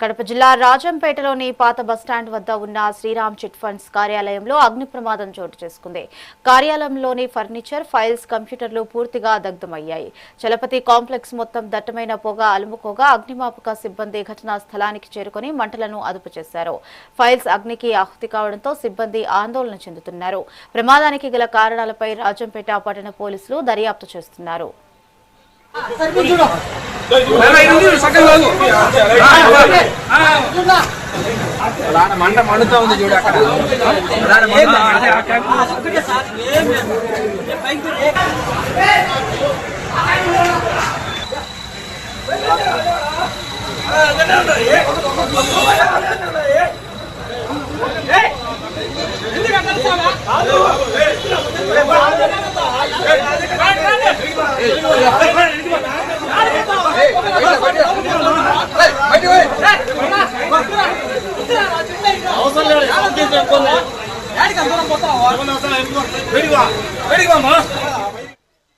కడప జిల్లా రాజంపేటలోని పాత బస్టాండ్ వద్ద ఉన్న శ్రీరామ్ చిట్ ఫండ్స్ కార్యాలయంలో అగ్ని ప్రమాదం చోటు చేసుకుంది. కార్యాలయంలోని ఫర్నిచర్, ఫైల్స్, కంప్యూటర్లు పూర్తిగా దగ్ధమయ్యాయి. చలపతి కాంప్లెక్స్ మొత్తం దట్టమైన పొగ అలుముకోగా అగ్నిమాపక సిబ్బంది ఘటనా స్థలానికి చేరుకుని మంటలను అదుపు చేశారు. ఫైల్స్ అగ్నికి ఆహుతి కావడంతో సిబ్బంది ఆందోళన చెందుతున్నారు. ప్రమాదానికి గల కారణాలపై రాజంపేట పట్టణ పోలీసులు దర్యాప్తు చేస్తున్నారు. మంట మండుతా ఉంది చూడు అక్కడ. అవసరం లేదు.